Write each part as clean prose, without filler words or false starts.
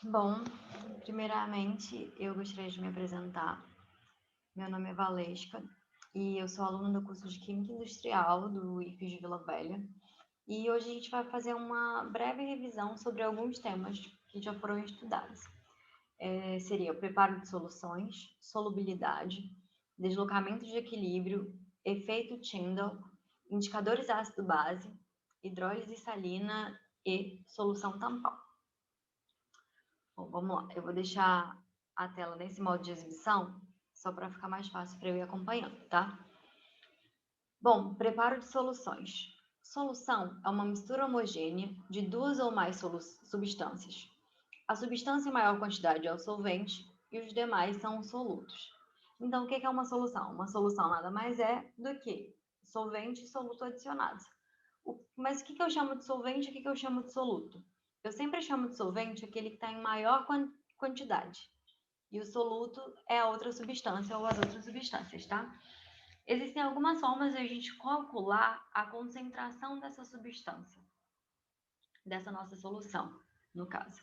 Bom, primeiramente eu gostaria de me apresentar. Meu nome é Valesca e eu sou aluna do curso de Química Industrial do IFES de Vila Velha. E hoje a gente vai fazer uma breve revisão sobre alguns temas que já foram estudados. Seria o preparo de soluções, solubilidade, deslocamento de equilíbrio, efeito Tyndall, indicadores ácido-base, hidrólise salina e solução tampão. Bom, vamos lá. Eu vou deixar a tela nesse modo de exibição, só para ficar mais fácil para eu ir acompanhando, tá? Bom, preparo de soluções. Solução é uma mistura homogênea de duas ou mais substâncias. A substância em maior quantidade é o solvente e os demais são os solutos. Então, o que é uma solução? Uma solução nada mais é do que solvente e soluto adicionados. Mas o que eu chamo de solvente e o que eu chamo de soluto? Eu sempre chamo de solvente aquele que está em maior quantidade. E o soluto é a outra substância ou as outras substâncias, tá? Existem algumas formas de a gente calcular a concentração dessa substância, dessa nossa solução, no caso.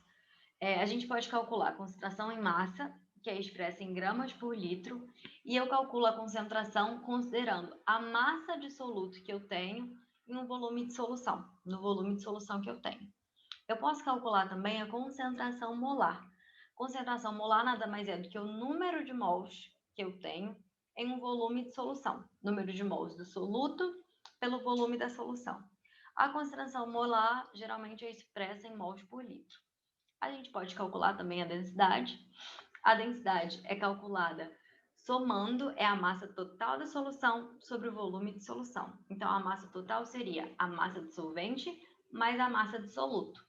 A gente pode calcular a concentração em massa, que é expressa em gramas por litro, e eu calculo a concentração considerando a massa de soluto que eu tenho em um volume de solução, no volume de solução que eu tenho. Eu posso calcular também a concentração molar. Concentração molar nada mais é do que o número de mols que eu tenho em um volume de solução. Número de mols do soluto pelo volume da solução. A concentração molar geralmente é expressa em mols por litro. A gente pode calcular também a densidade. A densidade é calculada somando a massa total da solução sobre o volume de solução. Então, a massa total seria a massa de solvente mais a massa de soluto.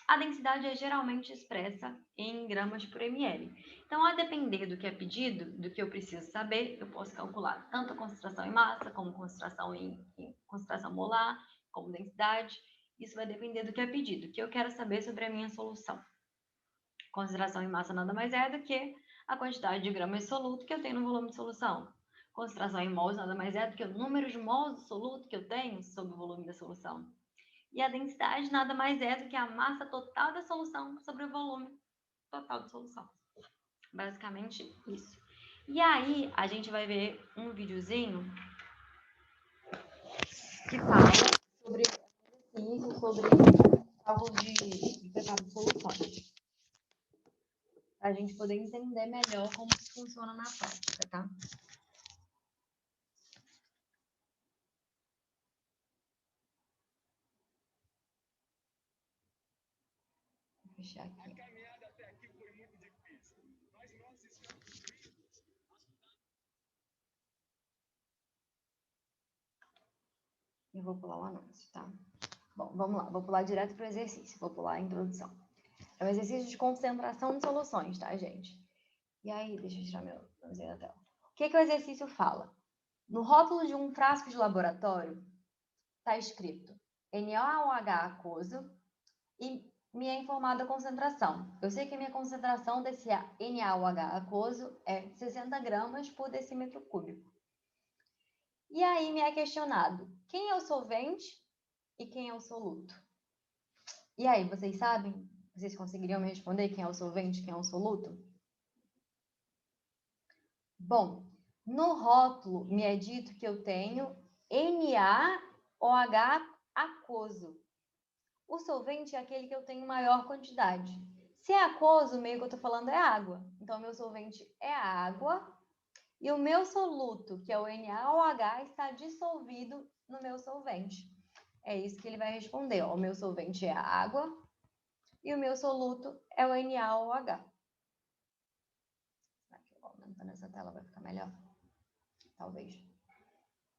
A densidade é geralmente expressa em gramas por ml. Então, a depender do que é pedido, do que eu preciso saber, eu posso calcular tanto a concentração em massa, como concentração em concentração molar, como densidade. Isso vai depender do que é pedido, o que eu quero saber sobre a minha solução. Concentração em massa nada mais é do que a quantidade de gramas de soluto que eu tenho no volume de solução. Concentração em mols nada mais é do que o número de mols de soluto que eu tenho sobre o volume da solução. E a densidade nada mais é do que a massa total da solução sobre o volume total de solução. Basicamente isso. E aí a gente vai ver um videozinho que fala sobre isso, sobre cálculo de preparo de soluções. Para a gente poder entender melhor como isso funciona na prática, tá? Vou fechar aqui. Eu vou pular o anúncio, tá? Bom, vamos lá. Vou pular direto para o exercício. Vou pular a introdução. É um exercício de concentração de soluções, tá, gente? E aí, deixa eu tirar meu nome da tela. O que o exercício fala? No rótulo de um frasco de laboratório, está escrito NaOH aquoso e me é informada a concentração. Eu sei que a minha concentração desse NaOH aquoso é 60 gramas por decímetro cúbico. E aí me é questionado quem é o solvente e quem é o soluto. E aí, vocês sabem? Vocês conseguiriam me responder quem é o solvente e quem é o soluto? Bom, no rótulo me é dito que eu tenho NaOH aquoso. O solvente é aquele que eu tenho maior quantidade. Se é aquoso, o meio que eu estou falando é água. Então, meu solvente é a água e o meu soluto, que é o NaOH, está dissolvido no meu solvente. É isso que ele vai responder. Ó. O meu solvente é a água e o meu soluto é o NaOH. Aqui, aumentando essa tela vai ficar melhor. Talvez.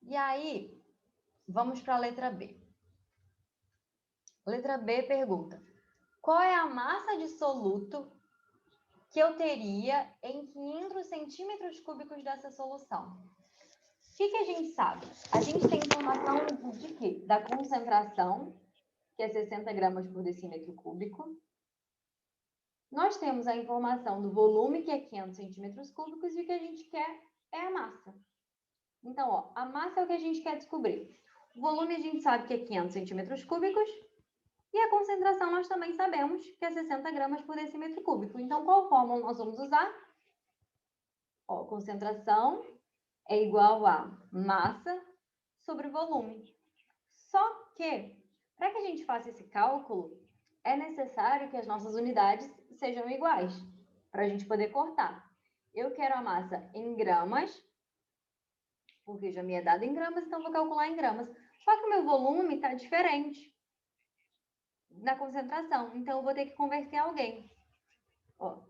E aí, vamos para a letra B. Letra B pergunta: qual é a massa de soluto que eu teria em 500 centímetros cúbicos dessa solução? O que a gente sabe? A gente tem informação de quê? Da concentração, que é 60 gramas por decímetro cúbico. Nós temos a informação do volume, que é 500 centímetros cúbicos, e o que a gente quer é a massa. Então, ó, a massa é o que a gente quer descobrir. O volume a gente sabe que é 500 centímetros cúbicos e a concentração concentração nós também sabemos que é 60 gramas por decímetro cúbico. Então, qual fórmula nós vamos usar? Ó, concentração é igual a massa sobre volume. Só que, para que a gente faça esse cálculo, é necessário que as nossas unidades sejam iguais, para a gente poder cortar. Eu quero a massa em gramas, porque já me é dado em gramas, então vou calcular em gramas. Só que o meu volume está diferente na concentração, então eu vou ter que converter alguém. Ó,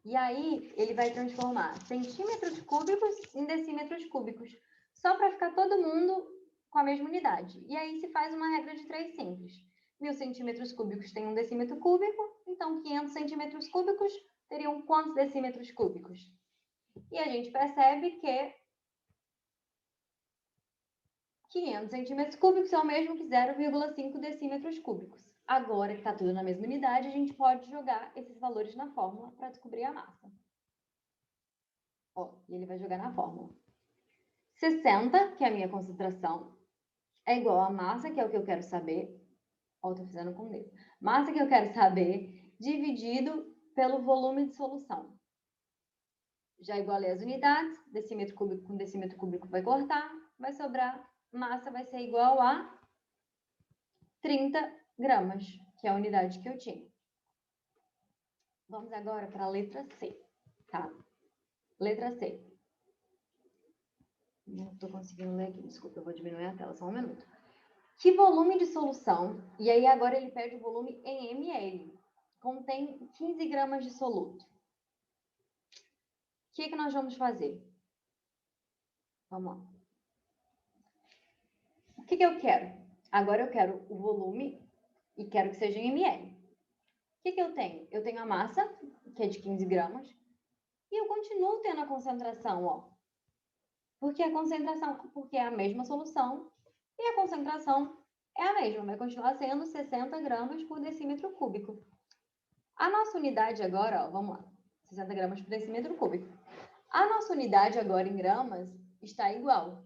e aí, ele vai transformar centímetros cúbicos em decímetros cúbicos, só para ficar todo mundo com a mesma unidade. E aí se faz uma regra de 3 simples. 1000 centímetros cúbicos tem um decímetro cúbico, então 500 centímetros cúbicos teriam quantos decímetros cúbicos? E a gente percebe que 500 centímetros cúbicos é o mesmo que 0,5 decímetros cúbicos. Agora que está tudo na mesma unidade, a gente pode jogar esses valores na fórmula para descobrir a massa. Ó, e ele vai jogar na fórmula. 60, que é a minha concentração, é igual a massa, que é o que eu quero saber. Ó, tô fazendo com o dedo. Massa que eu quero saber, dividido pelo volume de solução. Já igualei as unidades, decímetro cúbico com decímetro cúbico vai cortar, vai sobrar, massa vai ser igual a 30 gramas, que é a unidade que eu tinha. Vamos agora para a letra C, tá? Letra C. Não estou conseguindo ler aqui, desculpa, eu vou diminuir a tela, só um minuto. Que volume de solução, e aí agora ele pede o volume em ml, contém 15 gramas de soluto. O que nós vamos fazer? Vamos lá. O que eu quero? Agora eu quero o volume e quero que seja em ml. O que eu tenho? Eu tenho a massa, que é de 15 gramas, e eu continuo tendo a concentração, ó. Porque é a mesma solução e a concentração é a mesma, vai continuar sendo 60 gramas por decímetro cúbico. A nossa unidade agora, ó, vamos lá, 60 gramas por decímetro cúbico. A nossa unidade agora em gramas está igual.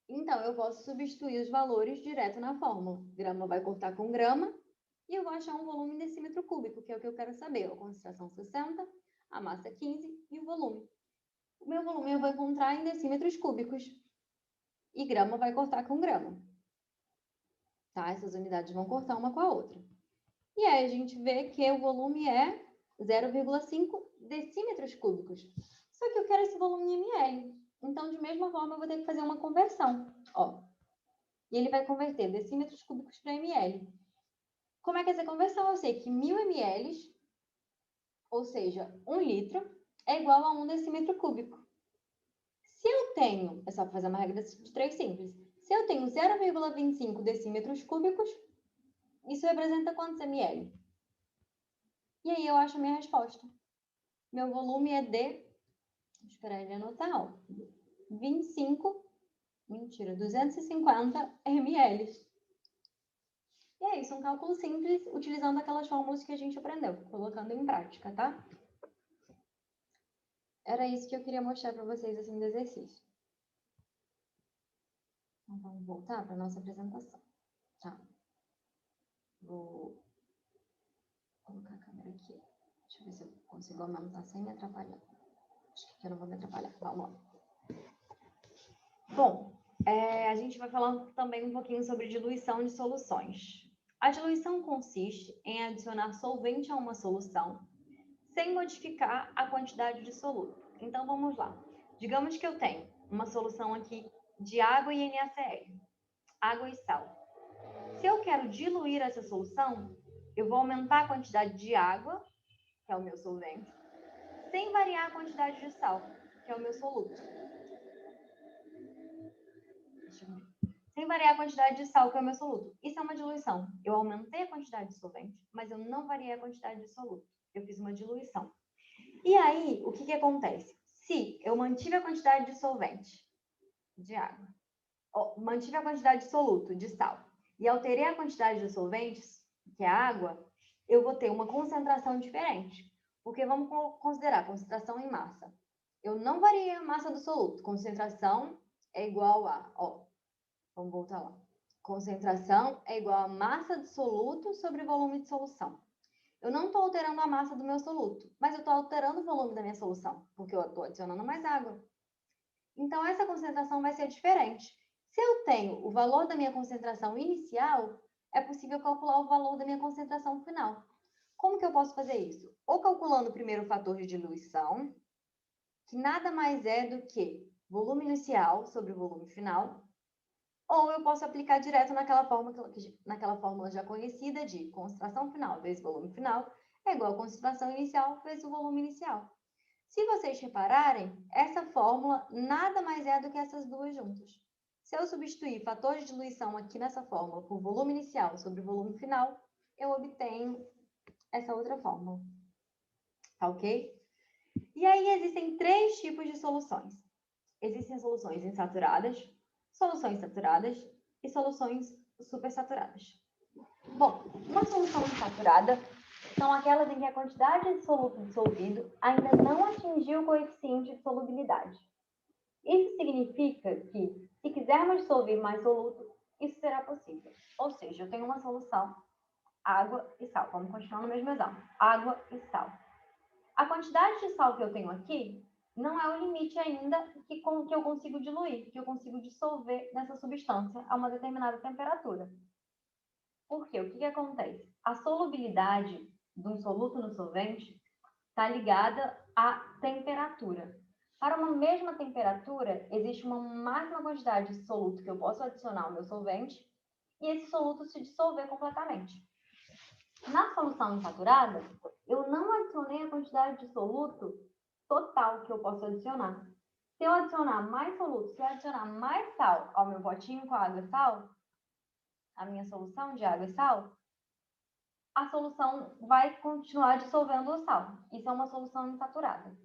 Então, eu posso substituir os valores direto na fórmula. Grama vai cortar com grama e eu vou achar um volume em decímetro cúbico, que é o que eu quero saber. A concentração 60, a massa 15 e o volume. O meu volume eu vou encontrar em decímetros cúbicos. E grama vai cortar com grama. Tá? Essas unidades vão cortar uma com a outra. E aí a gente vê que o volume é 0,5 decímetros cúbicos. Só que eu quero esse volume em ml. Então, de mesma forma, eu vou ter que fazer uma conversão. Ó. E ele vai converter decímetros cúbicos para ml. Como é que é essa conversão? Eu sei que 1000 ml, ou seja, 1 litro, é igual a 1 decímetro cúbico. Se eu tenho, é só fazer uma regra de 3 simples. Se eu tenho 0,25 decímetros cúbicos, isso representa quantos ml? E aí eu acho a minha resposta. Meu volume é de, vou esperar ele anotar, ó, 250 ml. E é isso, um cálculo simples, utilizando aquelas fórmulas que a gente aprendeu, colocando em prática, tá? Era isso que eu queria mostrar para vocês, assim, do exercício. Então, vamos voltar para a nossa apresentação, tá? Vou colocar a câmera aqui. Deixa eu ver se eu consigo aumentar sem me atrapalhar. Acho que aqui eu não vou me atrapalhar. Vamos lá. Bom, a gente vai falar também um pouquinho sobre diluição de soluções. A diluição consiste em adicionar solvente a uma solução sem modificar a quantidade de soluto. Então, vamos lá. Digamos que eu tenho uma solução aqui de água e NaCl, água e sal. Se eu quero diluir essa solução, eu vou aumentar a quantidade de água, que é o meu solvente, sem variar a quantidade de sal, que é o meu soluto. Sem variar a quantidade de sal, que é o meu soluto. Isso é uma diluição. Eu aumentei a quantidade de solvente, mas eu não variei a quantidade de soluto. Eu fiz uma diluição. E aí, o que acontece? Se eu mantive a quantidade de solvente, de água, mantive a quantidade de soluto, de sal, e alterei a quantidade de solventes, que é a água, eu vou ter uma concentração diferente. Porque vamos considerar a concentração em massa. Eu não variei a massa do soluto. Concentração é igual a, ó, vamos voltar lá. Concentração é igual a massa de soluto sobre volume de solução. Eu não estou alterando a massa do meu soluto, mas eu estou alterando o volume da minha solução, porque eu estou adicionando mais água. Então, essa concentração vai ser diferente. Se eu tenho o valor da minha concentração inicial, é possível calcular o valor da minha concentração final. Como que eu posso fazer isso? Ou calculando primeiro o fator de diluição, que nada mais é do que volume inicial sobre o volume final, ou eu posso aplicar direto naquela fórmula já conhecida de concentração final vezes volume final é igual a concentração inicial vezes o volume inicial. Se vocês repararem, essa fórmula nada mais é do que essas duas juntas. Se eu substituir fator de diluição aqui nessa fórmula por volume inicial sobre volume final, eu obtenho essa outra fórmula. Tá ok? E aí existem três tipos de soluções. Existem soluções insaturadas, soluções saturadas e soluções supersaturadas. Bom, uma solução insaturada são aquelas em que a quantidade de soluto dissolvido ainda não atingiu o coeficiente de solubilidade. Isso significa que, se quisermos dissolver mais soluto, isso será possível. Ou seja, eu tenho uma solução, água e sal. Vamos continuar no mesmo exemplo. Água e sal. A quantidade de sal que eu tenho aqui não é o limite ainda que eu consigo diluir, que eu consigo dissolver nessa substância a uma determinada temperatura. Por quê? O que acontece? A solubilidade de um soluto no solvente está ligada à temperatura. Para uma mesma temperatura, existe uma máxima quantidade de soluto que eu posso adicionar ao meu solvente e esse soluto se dissolver completamente. Na solução insaturada, eu não adicionei a quantidade de soluto total que eu posso adicionar. Se eu adicionar mais soluto, se eu adicionar mais sal ao meu potinho com água e sal, a minha solução de água e sal, a solução vai continuar dissolvendo o sal. Isso é uma solução insaturada.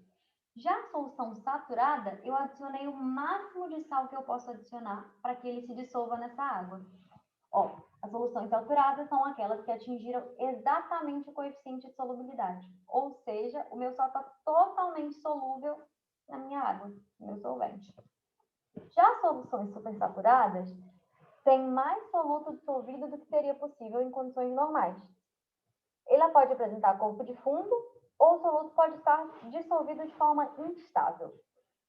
Já a solução saturada, eu adicionei o máximo de sal que eu posso adicionar para que ele se dissolva nessa água. Ó, as soluções saturadas são aquelas que atingiram exatamente o coeficiente de solubilidade. Ou seja, o meu sal está totalmente solúvel na minha água, no meu solvente. Já as soluções supersaturadas têm mais soluto dissolvido do que seria possível em condições normais. Ela pode apresentar corpo de fundo ou o soluto pode estar dissolvido de forma instável.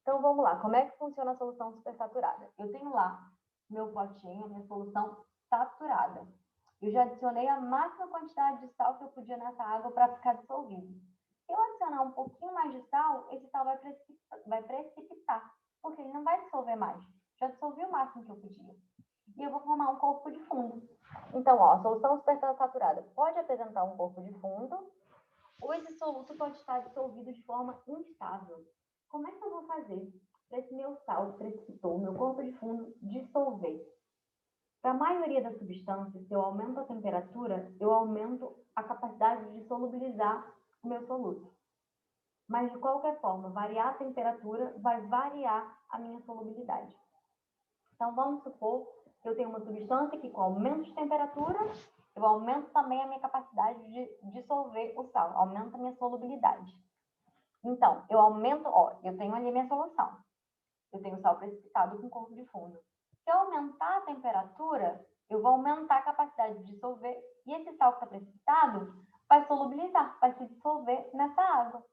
Então, vamos lá. Como é que funciona a solução supersaturada? Eu tenho lá meu potinho, minha solução saturada. Eu já adicionei a máxima quantidade de sal que eu podia nessa água para ficar dissolvido. Se eu adicionar um pouquinho mais de sal, esse sal vai precipitar, porque ele não vai dissolver mais. Já dissolvi o máximo que eu podia. E eu vou formar um corpo de fundo. Então, ó, a solução supersaturada pode apresentar um corpo de fundo, ou esse soluto pode estar dissolvido de forma instável. Como é que eu vou fazer para esse meu sal que precipitou, meu corpo de fundo, dissolver? Para a maioria das substâncias, se eu aumento a temperatura, eu aumento a capacidade de solubilizar o meu soluto. Mas, de qualquer forma, variar a temperatura vai variar a minha solubilidade. Então, vamos supor que eu tenho uma substância que, com aumento de temperatura, eu aumento também a minha capacidade de dissolver o sal, aumenta a minha solubilidade. Então, eu aumento, ó, eu tenho ali a minha solução. Eu tenho sal precipitado com corpo de fundo. Se eu aumentar a temperatura, eu vou aumentar a capacidade de dissolver e esse sal que está precipitado vai solubilizar, vai se dissolver nessa água,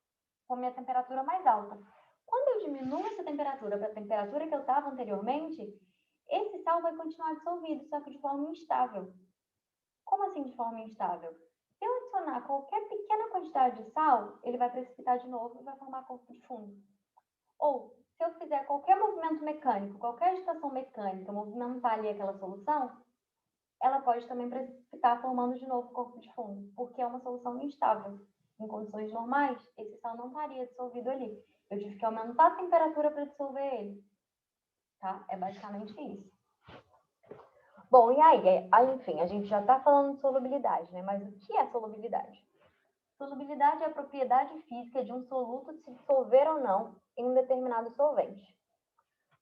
com a minha temperatura mais alta. Quando eu diminuo essa temperatura para a temperatura que eu estava anteriormente, esse sal vai continuar dissolvido, só que de forma instável. Como assim de forma instável? Se eu adicionar qualquer pequena quantidade de sal, ele vai precipitar de novo e vai formar corpo de fundo. Ou, se eu fizer qualquer movimento mecânico, qualquer agitação mecânica, movimentar ali aquela solução, ela pode também precipitar formando de novo corpo de fundo, porque é uma solução instável. Em condições normais, esse sal não estaria dissolvido ali. Eu tive que aumentar a temperatura para dissolver ele. Tá? É basicamente isso. Bom, e aí, enfim, a gente já está falando de solubilidade, né? Mas o que é solubilidade? Solubilidade é a propriedade física de um soluto se dissolver ou não em um determinado solvente.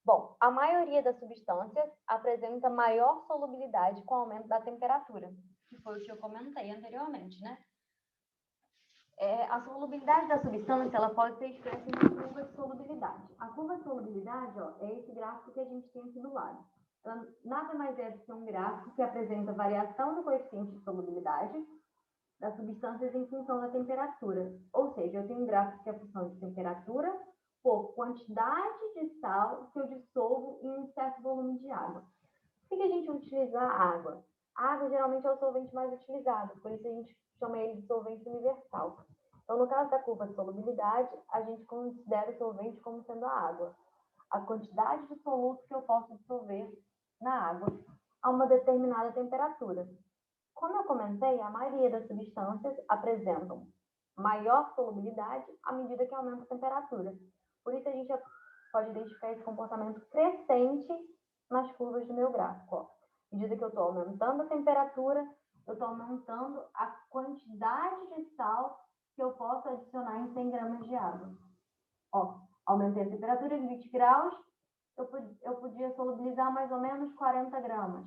Bom, a maioria das substâncias apresenta maior solubilidade com o aumento da temperatura, que foi o que eu comentei anteriormente, né? A solubilidade da substância ela pode ser expressa em uma curva de solubilidade. A curva de solubilidade, ó, é esse gráfico que a gente tem aqui do lado. ela nada mais é do que um gráfico que apresenta a variação do coeficiente de solubilidade das substâncias em função da temperatura. Ou seja, eu tenho um gráfico que é a função de temperatura por quantidade de sal que eu dissolvo em um certo volume de água. Por que a gente utiliza a água? A água geralmente é o solvente mais utilizado, por isso a gente chama ele de solvente universal. Então, no caso da curva de solubilidade, a gente considera o solvente como sendo a água. A quantidade de soluto que eu posso dissolver na água a uma determinada temperatura. Como eu comentei, a maioria das substâncias apresentam maior solubilidade à medida que aumenta a temperatura. Por isso, a gente pode identificar esse comportamento crescente nas curvas do meu gráfico. Ó. À medida que eu estou aumentando a temperatura, eu estou aumentando a quantidade de sal que eu posso adicionar em 100 gramas de água. Ó, aumentei a temperatura de 20 graus, eu podia solubilizar mais ou menos 40 gramas.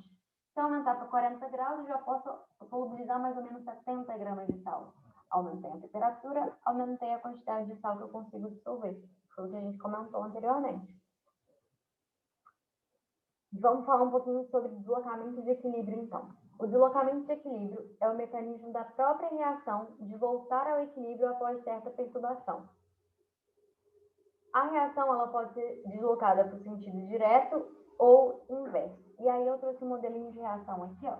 Se eu aumentar para 40 graus, eu já posso solubilizar mais ou menos 70 gramas de sal. Aumentei a temperatura, aumentei a quantidade de sal que eu consigo dissolver. Foi o que a gente comentou anteriormente. Vamos falar um pouquinho sobre deslocamento de equilíbrio, então. O deslocamento de equilíbrio é o mecanismo da própria reação de voltar ao equilíbrio após certa perturbação. A reação ela pode ser deslocada para o sentido direto ou inverso. E aí eu trouxe um modelinho de reação aqui, ó,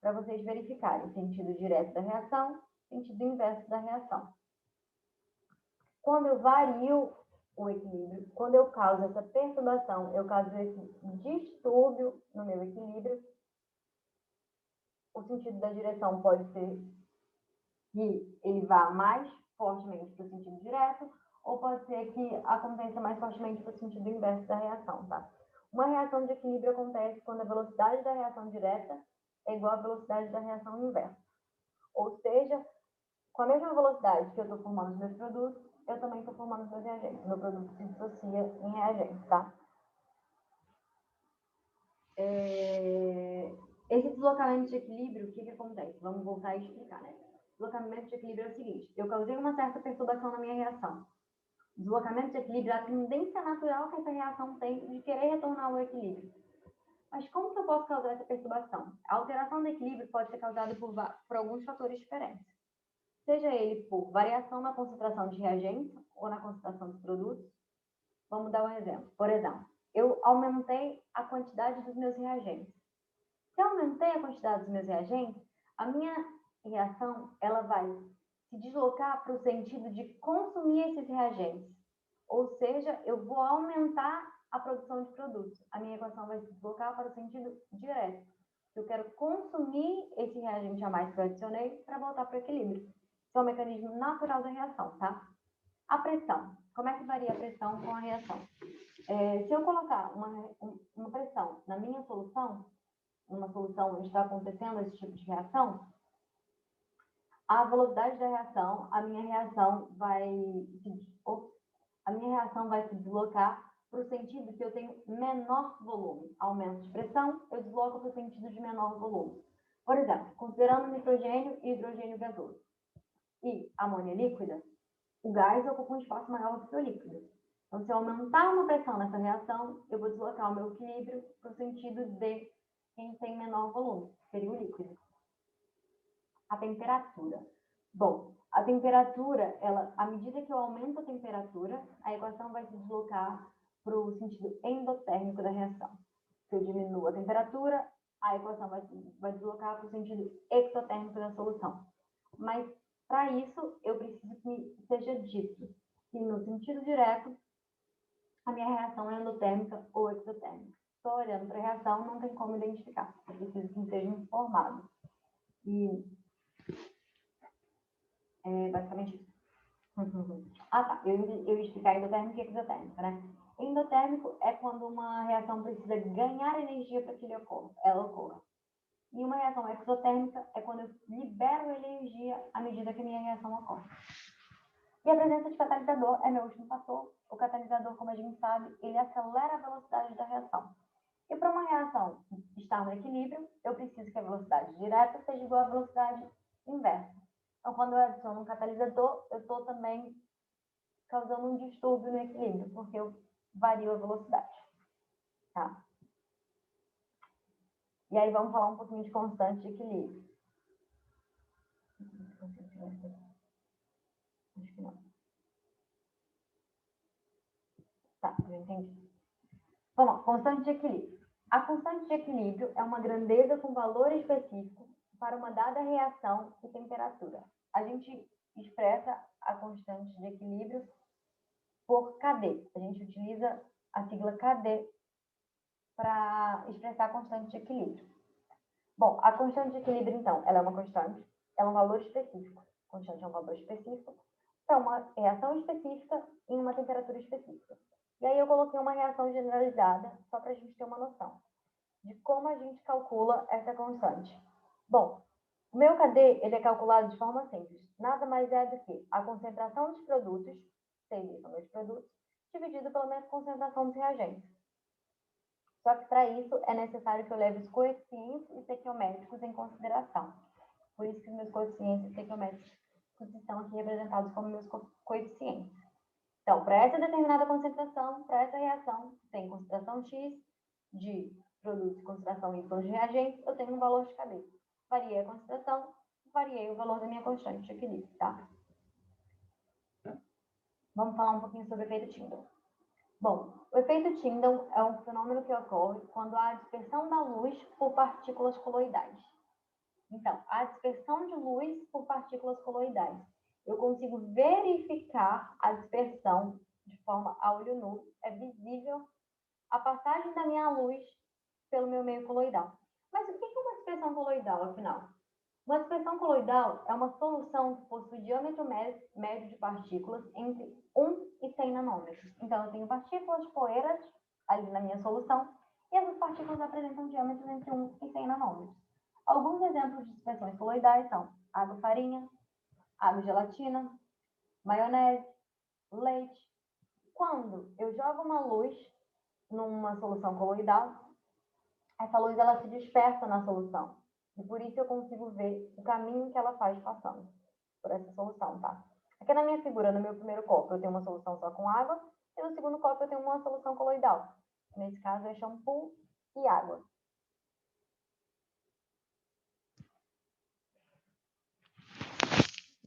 para vocês verificarem sentido direto da reação, sentido inverso da reação. Quando eu vario o equilíbrio, quando eu causo essa perturbação, eu causo esse distúrbio no meu equilíbrio, o sentido da direção pode ser que ele vá mais fortemente para o sentido direto, ou pode ser que aconteça mais fortemente para o sentido inverso da reação, tá? Uma reação de equilíbrio acontece quando a velocidade da reação direta é igual à velocidade da reação inversa. Ou seja, com a mesma velocidade que eu estou formando os meus produtos, eu também estou formando os meus reagentes. Meu produto se dissocia em reagentes, tá? Esse deslocamento de equilíbrio, o que acontece? Vamos voltar a explicar, né? O deslocamento de equilíbrio é o seguinte: eu causei uma certa perturbação na minha reação. Deslocamento de equilíbrio é a tendência natural que essa reação tem de querer retornar ao equilíbrio. Mas como que eu posso causar essa perturbação? A alteração do equilíbrio pode ser causada por alguns fatores diferentes. Seja ele por variação na concentração de reagentes ou na concentração dos produtos. Vamos dar um exemplo. Por exemplo, eu aumentei a quantidade dos meus reagentes. Se eu aumentei a quantidade dos meus reagentes, a minha reação ela vai se deslocar para o sentido de consumir esses reagentes. Ou seja, eu vou aumentar a produção de produtos. A minha equação vai se deslocar para o sentido direto. Eu quero consumir esse reagente a mais que eu adicionei para voltar para o equilíbrio. Isso é um mecanismo natural da reação, tá? A pressão. Como é que varia a pressão com a reação? Se eu colocar uma pressão na minha solução, uma solução onde está acontecendo esse tipo de reação, a velocidade da reação, a minha reação vai se deslocar para o sentido que eu tenho menor volume. Aumento de pressão, eu desloco para o sentido de menor volume. Por exemplo, considerando nitrogênio e hidrogênio gasoso e amônia líquida, o gás ocupa um espaço maior do que o líquido. Então, se eu aumentar uma pressão nessa reação, eu vou deslocar o meu equilíbrio para o sentido de quem tem menor volume, que seria o líquido. A temperatura. Bom, a temperatura, à medida que eu aumento a temperatura, a equação vai se deslocar para o sentido endotérmico da reação. Se eu diminuo a temperatura, a equação vai deslocar para o sentido exotérmico da solução. Mas, para isso, eu preciso que seja dito que, no sentido direto, a minha reação é endotérmica ou exotérmica. Estou olhando para a reação, não tem como identificar. Eu preciso que seja informado. E é basicamente isso. Ah, tá. Eu ia explicar endotérmico e exotérmico, né? Endotérmico é quando uma reação precisa ganhar energia para que ela ocorra. E uma reação exotérmica é quando eu libero energia à medida que a minha reação ocorre. E a presença de catalisador é meu último fator. O catalisador, como a gente sabe, ele acelera a velocidade da reação. E para uma reação estar no equilíbrio, eu preciso que a velocidade direta seja igual à velocidade inversa. Então, quando eu adiciono um catalisador, eu estou também causando um distúrbio no equilíbrio, porque eu vario a velocidade. Tá? E aí vamos falar um pouquinho de constante de equilíbrio. Acho que não. Tá, já entendi. Vamos lá, constante de equilíbrio. A constante de equilíbrio é uma grandeza com valor específico para uma dada reação e temperatura. A gente expressa a constante de equilíbrio por KD. A gente utiliza a sigla KD para expressar a constante de equilíbrio. Bom, a constante de equilíbrio, então, ela é uma constante, ela é um valor específico. A constante é um valor específico para uma reação específica em uma temperatura específica. E aí eu coloquei uma reação generalizada, só para a gente ter uma noção de como a gente calcula essa constante. Bom, o meu KD ele é calculado de forma simples. Nada mais é do que a concentração dos produtos, CI são meus produtos, dividido pela minha concentração dos reagentes. Só que para isso é necessário que eu leve os coeficientes estequiométricos em consideração. Por isso que os meus coeficientes estequiométricos estão aqui representados como meus coeficientes. Então, para essa determinada concentração, para essa reação, tem concentração X de produtos e concentração Y de reagentes, eu tenho um valor de KD. Variei a concentração, variei o valor da minha constante de equilíbrio, tá? Vamos falar um pouquinho sobre o efeito Tyndall. Bom, o efeito Tyndall é um fenômeno que ocorre quando há a dispersão da luz por partículas coloidais. Então, a dispersão de luz por partículas coloidais. Eu consigo verificar a dispersão de forma a olho nu. É visível a passagem da minha luz pelo meu meio coloidal. Mas o que é uma dispersão coloidal, afinal? Uma dispersão coloidal é uma solução que possui diâmetro médio de partículas entre 1 e 100 nanômetros. Então, eu tenho partículas poeiras ali na minha solução e essas partículas apresentam diâmetros entre 1 e 100 nanômetros. Alguns exemplos de dispersões coloidais são água farinha, água gelatina, maionese, leite. Quando eu jogo uma luz numa solução coloidal, essa luz ela se dispersa na solução. E por isso eu consigo ver o caminho que ela faz passando por essa solução, tá? Aqui na minha figura, no meu primeiro copo, eu tenho uma solução só com água, e no segundo copo eu tenho uma solução coloidal. Nesse caso é shampoo e água.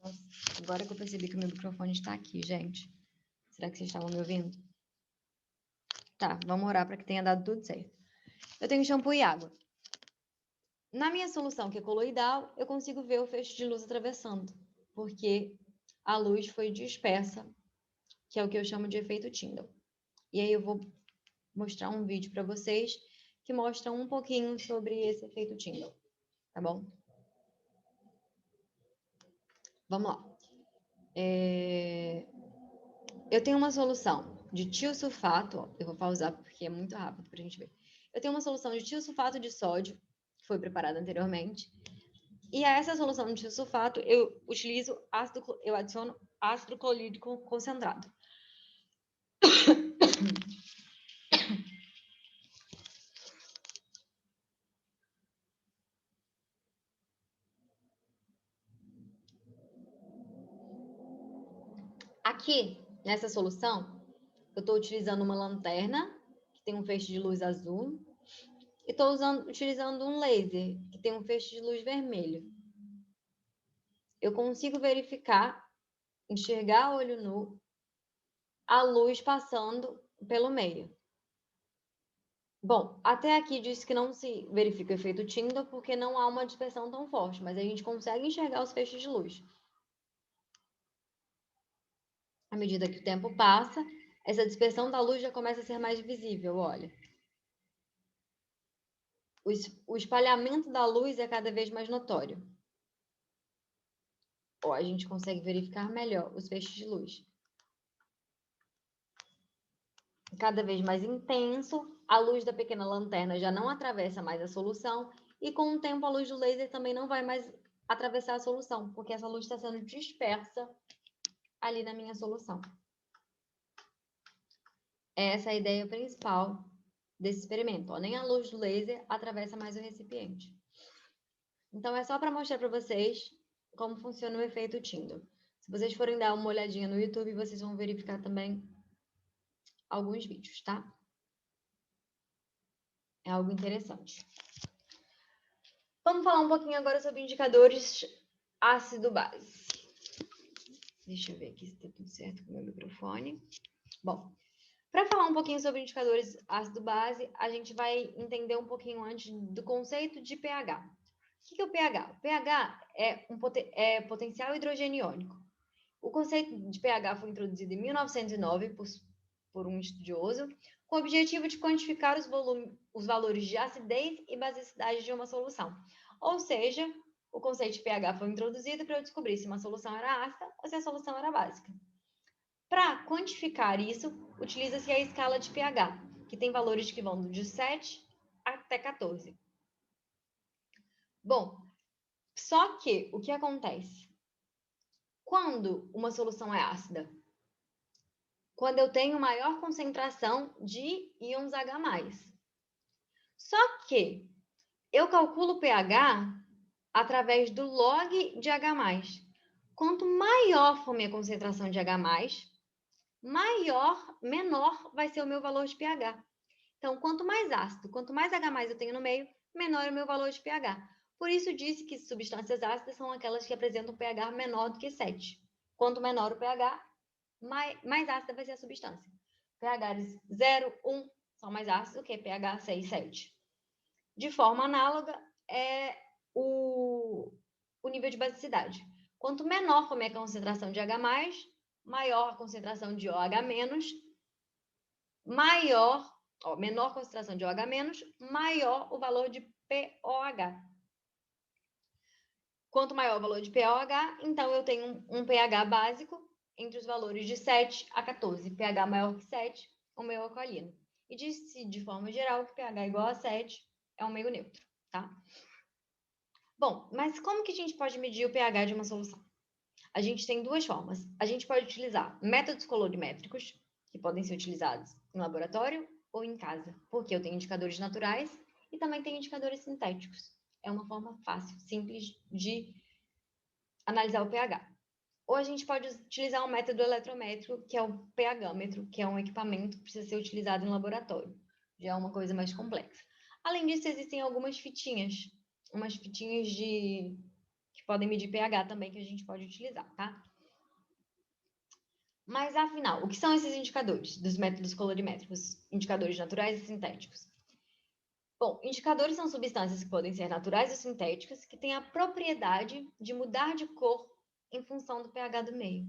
Nossa, agora que eu percebi que o meu microfone está aqui, gente. Será que vocês estavam me ouvindo? Tá, vamos orar para que tenha dado tudo certo. Eu tenho shampoo e água. Na minha solução, que é coloidal, eu consigo ver o feixe de luz atravessando, porque a luz foi dispersa, que é o que eu chamo de efeito Tyndall. E aí eu vou mostrar um vídeo para vocês que mostra um pouquinho sobre esse efeito Tyndall, tá bom? Vamos lá. Eu tenho uma solução de tiosulfato, ó, eu vou pausar porque é muito rápido para a gente ver. Eu tenho uma solução de tiosulfato de sódio, que foi preparada anteriormente, e a essa solução de tiosulfato eu utilizo eu adiciono ácido clorídrico concentrado. Aqui, nessa solução, eu estou utilizando uma lanterna, que tem um feixe de luz azul, e estou utilizando um laser, que tem um feixe de luz vermelho. Eu consigo verificar, enxergar a olho nu, a luz passando pelo meio. Bom, até aqui diz que não se verifica o efeito Tyndall porque não há uma dispersão tão forte, mas a gente consegue enxergar os feixes de luz. À medida que o tempo passa, essa dispersão da luz já começa a ser mais visível, olha. O espalhamento da luz é cada vez mais notório. Ó, a gente consegue verificar melhor os feixes de luz. Cada vez mais intenso, a luz da pequena lanterna já não atravessa mais a solução e com o tempo a luz do laser também não vai mais atravessar a solução, porque essa luz está sendo dispersa ali na minha solução. Essa é a ideia principal desse experimento. Ó, nem a luz do laser atravessa mais o recipiente. Então, é só para mostrar para vocês como funciona o efeito Tyndall. Se vocês forem dar uma olhadinha no YouTube, vocês vão verificar também alguns vídeos, tá? É algo interessante. Vamos falar um pouquinho agora sobre indicadores ácido-base. Deixa eu ver aqui se está tudo certo com o meu microfone. Bom, para falar um pouquinho sobre indicadores ácido-base, a gente vai entender um pouquinho antes do conceito de pH. O que é o pH? O pH é potencial hidrogênio iônico. O conceito de pH foi introduzido em 1909 por um estudioso, com o objetivo de quantificar os valores de acidez e basicidade de uma solução. Ou seja, o conceito de pH foi introduzido para eu descobrir se uma solução era ácida ou se a solução era básica. Para quantificar isso, utiliza-se a escala de pH, que tem valores que vão de 7 até 14. Bom, só que o que acontece? Quando uma solução é ácida? Quando eu tenho maior concentração de íons H+. Só que eu calculo o pH através do log de H+. Quanto maior for minha concentração de H+, menor vai ser o meu valor de pH. Então, quanto mais ácido, quanto mais H+ eu tenho no meio, menor é o meu valor de pH. Por isso, disse que substâncias ácidas são aquelas que apresentam pH menor do que 7. Quanto menor o pH, mais ácida vai ser a substância. pH 0, 1 são mais ácidos do que pH 6, 7. De forma análoga, é o nível de basicidade. Quanto menor for a minha concentração de H+, maior a concentração de OH-, menor concentração de OH-, maior o valor de POH. Quanto maior o valor de POH, então eu tenho um pH básico entre os valores de 7 a 14. pH maior que 7, o meio alcalino. E disse, de forma geral, que pH igual a 7 é um meio neutro, tá? Bom, mas como que a gente pode medir o pH de uma solução? A gente tem duas formas. A gente pode utilizar métodos colorimétricos, que podem ser utilizados em laboratório ou em casa, porque eu tenho indicadores naturais e também tenho indicadores sintéticos. É uma forma fácil, simples de analisar o pH. Ou a gente pode utilizar um método eletrométrico, que é o pH-metro, que é um equipamento que precisa ser utilizado em laboratório. Já é uma coisa mais complexa. Além disso, existem algumas fitinhas, umas fitinhas que podem medir pH também, que a gente pode utilizar, tá? Mas, afinal, o que são esses indicadores dos métodos colorimétricos? Indicadores naturais e sintéticos. Bom, indicadores são substâncias que podem ser naturais ou sintéticas, que têm a propriedade de mudar de cor em função do pH do meio.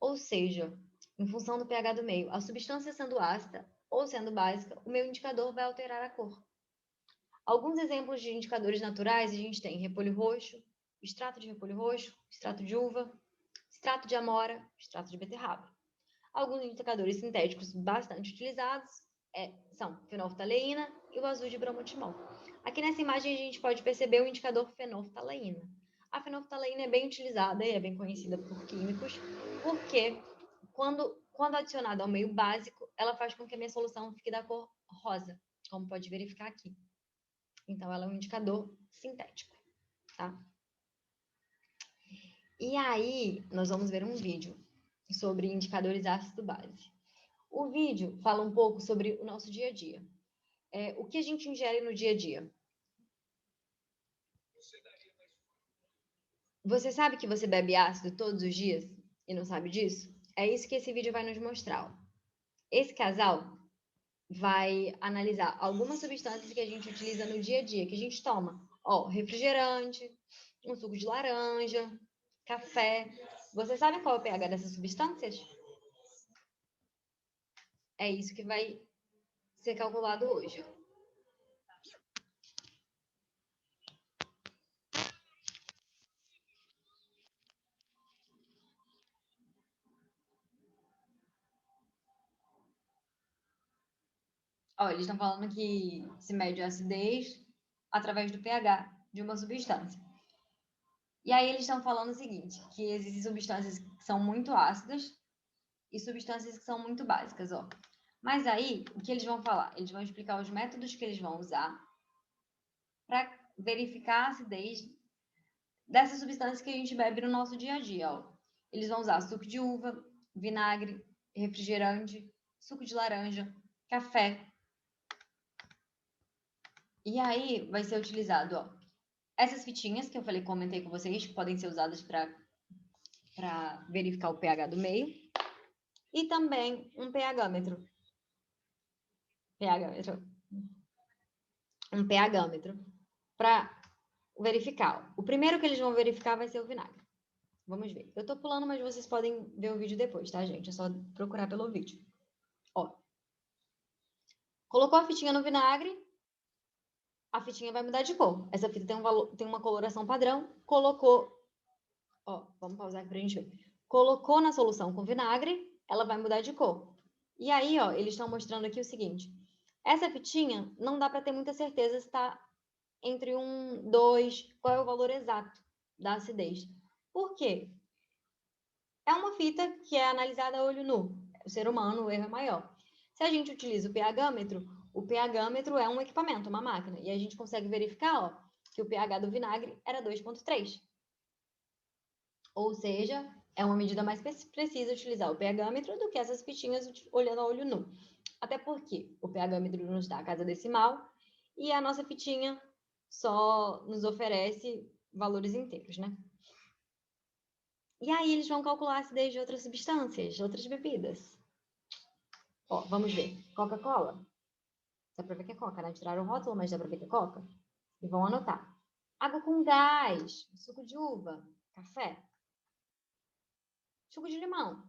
Ou seja, em função do pH do meio, a substância sendo ácida ou sendo básica, o meu indicador vai alterar a cor. Alguns exemplos de indicadores naturais, a gente tem repolho roxo, extrato de repolho roxo, extrato de uva, extrato de amora, extrato de beterraba. Alguns indicadores sintéticos bastante utilizados são fenolftaleína e o azul de bromotimol. Aqui nessa imagem a gente pode perceber o indicador fenolftaleína. A fenolftaleína é bem utilizada e é bem conhecida por químicos, porque quando adicionada ao meio básico, ela faz com que a minha solução fique da cor rosa, como pode verificar aqui. Então, ela é um indicador sintético, tá? E aí, nós vamos ver um vídeo sobre indicadores ácido-base. O vídeo fala um pouco sobre o nosso dia a dia. O que a gente ingere no dia a dia? Você sabe que você bebe ácido todos os dias e não sabe disso? É isso que esse vídeo vai nos mostrar. Ó. Esse casal vai analisar algumas substâncias que a gente utiliza no dia a dia, que a gente toma. Ó, refrigerante, um suco de laranja, café. Você sabe qual é o pH dessas substâncias? É isso que vai ser calculado hoje. Ó, eles estão falando que se mede a acidez através do pH de uma substância. E aí eles estão falando o seguinte, que existem substâncias que são muito ácidas e substâncias que são muito básicas, ó. Mas aí, o que eles vão falar? Eles vão explicar os métodos que eles vão usar para verificar a acidez dessas substâncias que a gente bebe no nosso dia a dia, ó. Eles vão usar suco de uva, vinagre, refrigerante, suco de laranja, café. E aí vai ser utilizado, ó, essas fitinhas que eu comentei com vocês, que podem ser usadas para verificar o pH do meio. E também um pHmetro. Um pHmetro. Para verificar. O primeiro que eles vão verificar vai ser o vinagre. Vamos ver. Eu tô pulando, mas vocês podem ver o vídeo depois, tá, gente? É só procurar pelo vídeo. Ó. Colocou a fitinha no vinagre, a fitinha vai mudar de cor. Essa fita tem uma coloração padrão. Colocou... Ó, vamos pausar aqui pra gente ver. Colocou na solução com vinagre, ela vai mudar de cor. E aí, ó, eles estão mostrando aqui o seguinte. Essa fitinha, não dá para ter muita certeza se está entre 1, 2, qual é o valor exato da acidez. Por quê? É uma fita que é analisada a olho nu. O ser humano, o erro é maior. Se a gente utiliza o pHmetro é um equipamento, uma máquina, e a gente consegue verificar, ó, que o pH do vinagre era 2,3. Ou seja, é uma medida mais precisa utilizar o pHmetro do que essas fitinhas olhando a olho nu. Até porque o pHmetro nos dá a casa decimal e a nossa fitinha só nos oferece valores inteiros, né? E aí eles vão calcular a acidez de outras substâncias, de outras bebidas. Ó, vamos ver. Coca-Cola. Dá pra ver que é Coca, né? Tiraram o rótulo, mas dá pra ver que é Coca. E vão anotar. Água com gás, suco de uva, café, suco de limão.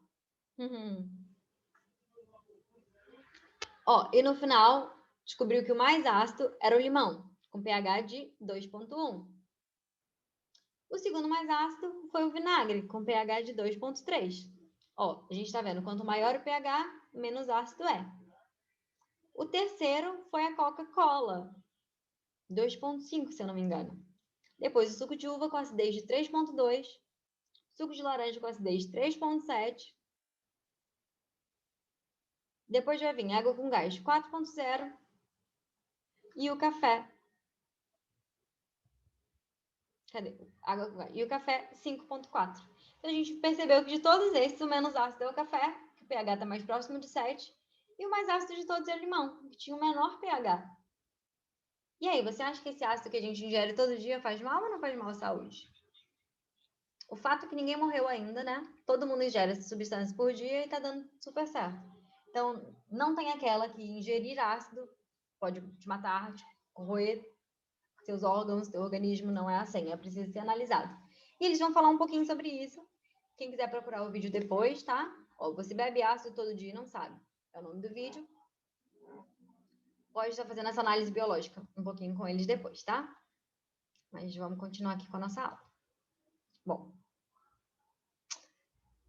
Ó, e no final, descobriu que o mais ácido era o limão, com pH de 2,1. O segundo mais ácido foi o vinagre, com pH de 2,3. Ó, a gente está vendo, quanto maior o pH, menos ácido é. O terceiro foi a Coca-Cola, 2,5, se eu não me engano. Depois o suco de uva com acidez de 3,2, suco de laranja com acidez de 3,7. Depois vai vir água com gás 4,0 e o café. Cadê? Água com gás. E o café 5,4. Então a gente percebeu que de todos esses, o menos ácido é o café, que o pH está mais próximo de 7, e o mais ácido de todos é o limão, que tinha o menor pH. E aí, você acha que esse ácido que a gente ingere todo dia faz mal ou não faz mal à saúde? O fato é que ninguém morreu ainda, né? Todo mundo ingere essas substâncias por dia e tá dando super certo. Então, não tem aquela que ingerir ácido pode te matar, te corroer seus órgãos, seu organismo, não é assim, é preciso ser analisado. E eles vão falar um pouquinho sobre isso. Quem quiser procurar o vídeo depois, tá? Ó, você bebe ácido todo dia e não sabe. É o nome do vídeo. Pode estar fazendo essa análise biológica um pouquinho com eles depois, tá? Mas vamos continuar aqui com a nossa aula. Bom,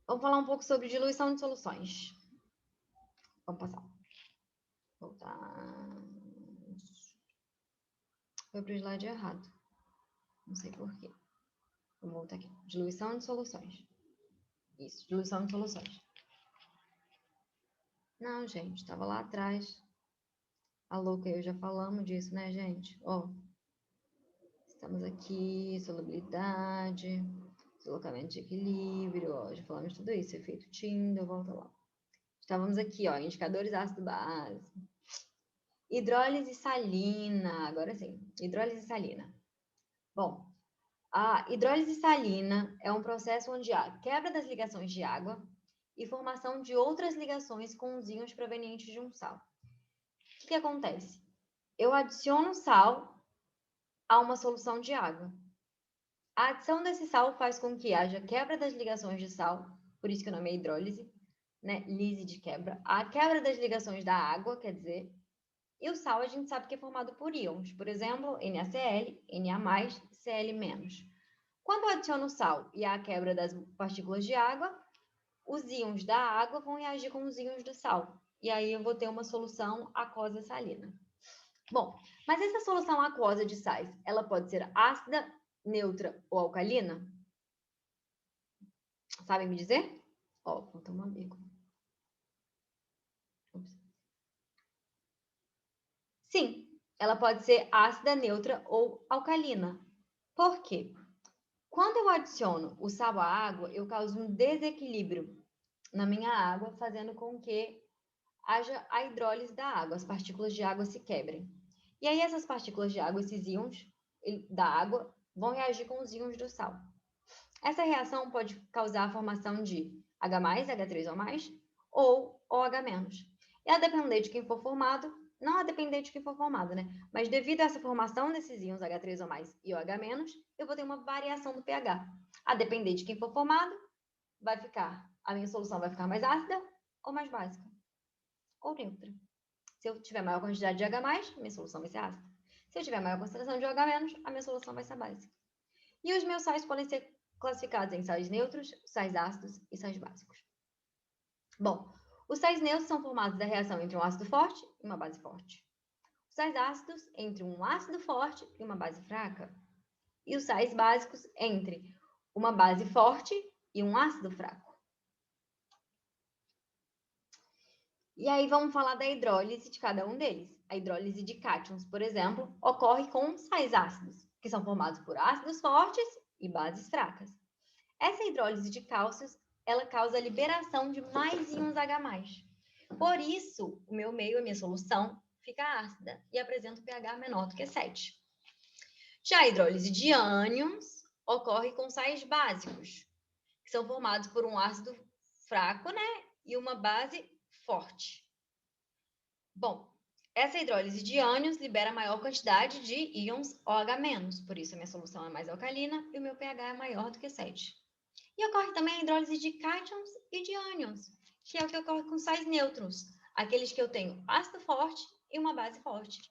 vamos falar um pouco sobre diluição de soluções. Vamos passar. Voltar. Foi para o slide errado. Não sei porquê. Vamos voltar aqui. Diluição de soluções. Isso, diluição de soluções. Não, gente, estava lá atrás. A louca, eu já falamos disso, né, gente? Ó, estamos aqui, solubilidade, deslocamento de equilíbrio, ó, já falamos de tudo isso, efeito Tyndall, volta lá. Estávamos aqui, ó, indicadores ácido-base. Hidrólise salina, agora sim, hidrólise salina. Bom, a hidrólise salina é um processo onde há quebra das ligações de água e formação de outras ligações com os íons provenientes de um sal. O que acontece? Eu adiciono sal a uma solução de água. A adição desse sal faz com que haja quebra das ligações de sal, por isso que o nome é hidrólise, né? Lise de quebra. A quebra das ligações da água, quer dizer, e o sal a gente sabe que é formado por íons, por exemplo, NaCl, Na+, Cl-. Quando eu adiciono sal e há a quebra das partículas de água, os íons da água vão reagir com os íons do sal. E aí eu vou ter uma solução aquosa salina. Bom, mas essa solução aquosa de sais, ela pode ser ácida, neutra ou alcalina? Sabem me dizer? Ó, faltou uma vírgula. Sim, ela pode ser ácida, neutra ou alcalina. Por quê? Quando eu adiciono o sal à água, eu causo um desequilíbrio na minha água, fazendo com que haja a hidrólise da água, as partículas de água se quebrem. E aí essas partículas de água, esses íons da água, vão reagir com os íons do sal. Essa reação pode causar a formação de H+, H3O+, ou OH-. E a depender de quem for formado, não a depender de quem for formado, né? Mas devido a essa formação desses íons H3O+, e OH-, eu vou ter uma variação do pH. A depender de quem for formado, a minha solução vai ficar mais ácida ou mais básica, ou neutra. Se eu tiver maior quantidade de H+, minha solução vai ser ácida. Se eu tiver maior concentração de OH-, a minha solução vai ser básica. E os meus sais podem ser classificados em sais neutros, sais ácidos e sais básicos. Bom, os sais neutros são formados da reação entre um ácido forte e uma base forte. Os sais ácidos entre um ácido forte e uma base fraca. E os sais básicos entre uma base forte e um ácido fraco. E aí vamos falar da hidrólise de cada um deles. A hidrólise de cátions, por exemplo, ocorre com sais ácidos, que são formados por ácidos fortes e bases fracas. Essa hidrólise de cálcios, ela causa a liberação de mais íons H+. Por isso, o meu meio, a minha solução, fica ácida e apresenta um pH menor do que 7. Já a hidrólise de ânions ocorre com sais básicos, que são formados por um ácido fraco, né, e uma base forte. Bom, essa hidrólise de ânions libera maior quantidade de íons OH-, por isso a minha solução é mais alcalina e o meu pH é maior do que 7. E ocorre também a hidrólise de cátions e de ânions, que é o que ocorre com sais neutros, aqueles que eu tenho ácido forte e uma base forte.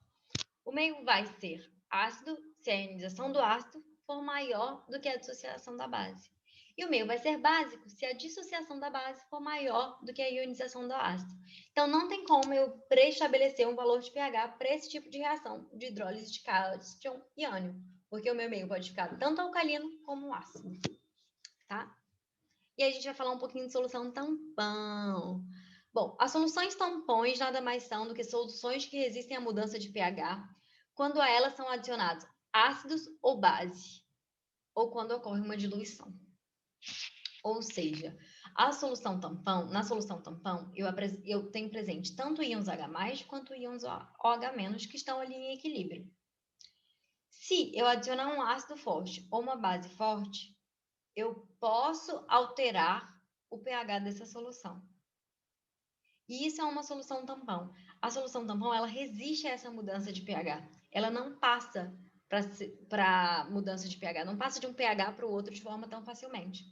O meio vai ser ácido se a ionização do ácido for maior do que a dissociação da base. E o meio vai ser básico se a dissociação da base for maior do que a ionização do ácido. Então, não tem como eu pré-estabelecer um valor de pH para esse tipo de reação de hidrólise de cátion e ânion, porque o meu meio pode ficar tanto alcalino como ácido, tá? E aí a gente vai falar um pouquinho de solução tampão. Bom, as soluções tampões nada mais são do que soluções que resistem à mudança de pH quando a elas são adicionados ácidos ou base, ou quando ocorre uma diluição. Ou seja, na solução tampão, eu tenho presente tanto íons H+, quanto íons OH- que estão ali em equilíbrio. Se eu adicionar um ácido forte ou uma base forte, eu posso alterar o pH dessa solução. E isso é uma solução tampão. A solução tampão, ela resiste a essa mudança de pH. Ela não passa para mudança de pH, não passa de um pH para o outro de forma tão facilmente.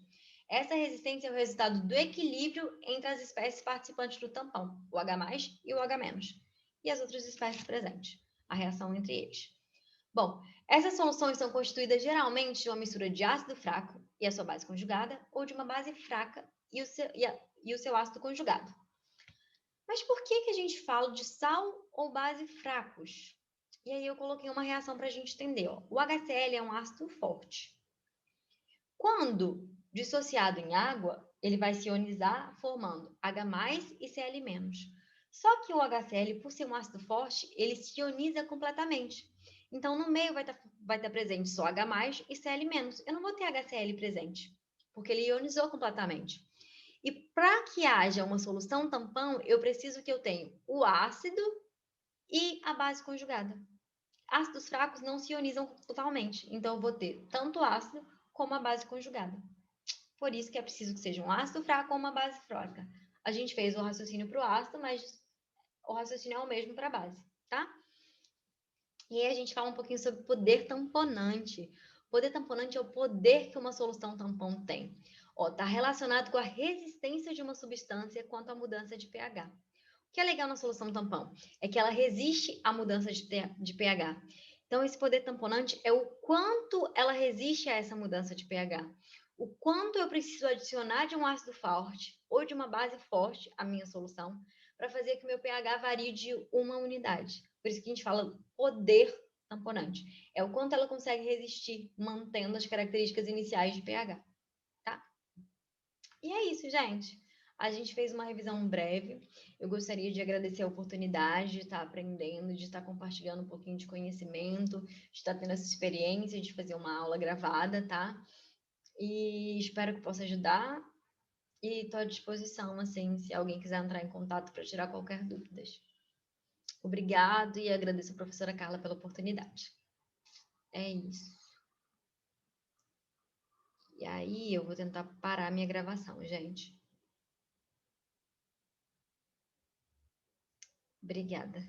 Essa resistência é o resultado do equilíbrio entre as espécies participantes do tampão, o H+ e o OH-, e as outras espécies presentes, a reação entre eles. Bom, essas soluções são constituídas geralmente de uma mistura de ácido fraco e a sua base conjugada, ou de uma base fraca e o seu ácido conjugado. Mas por que a gente fala de sal ou base fracos? E aí eu coloquei uma reação para a gente entender. Ó. O HCl é um ácido forte. Quando dissociado em água, ele vai se ionizar formando H+ e Cl-. Só que o HCl, por ser um ácido forte, ele se ioniza completamente. Então, no meio vai estar presente só H+ e Cl-. Eu não vou ter HCl presente, porque ele ionizou completamente. E para que haja uma solução tampão, eu preciso que eu tenha o ácido e a base conjugada. Ácidos fracos não se ionizam totalmente, então eu vou ter tanto o ácido como a base conjugada. Por isso que é preciso que seja um ácido fraco ou uma base fraca. A gente fez o raciocínio para o ácido, mas o raciocínio é o mesmo para a base, tá? E aí a gente fala um pouquinho sobre poder tamponante. O poder tamponante é o poder que uma solução tampão tem. Está relacionado com a resistência de uma substância quanto à mudança de pH. O que é legal na solução tampão é que ela resiste à mudança de pH. Então, esse poder tamponante é o quanto ela resiste a essa mudança de pH. O quanto eu preciso adicionar de um ácido forte ou de uma base forte à minha solução para fazer que o meu pH varie de uma unidade. Por isso que a gente fala poder tamponante. É o quanto ela consegue resistir, mantendo as características iniciais de pH. Tá? E é isso, gente. A gente fez uma revisão breve. Eu gostaria de agradecer a oportunidade de estar aprendendo, de estar compartilhando um pouquinho de conhecimento, de estar tendo essa experiência de fazer uma aula gravada, tá? E espero que possa ajudar. E estou à disposição, assim, se alguém quiser entrar em contato para tirar qualquer dúvida. Obrigado e agradeço a professora Carla pela oportunidade. É isso. E aí eu vou tentar parar a minha gravação, gente. Obrigada.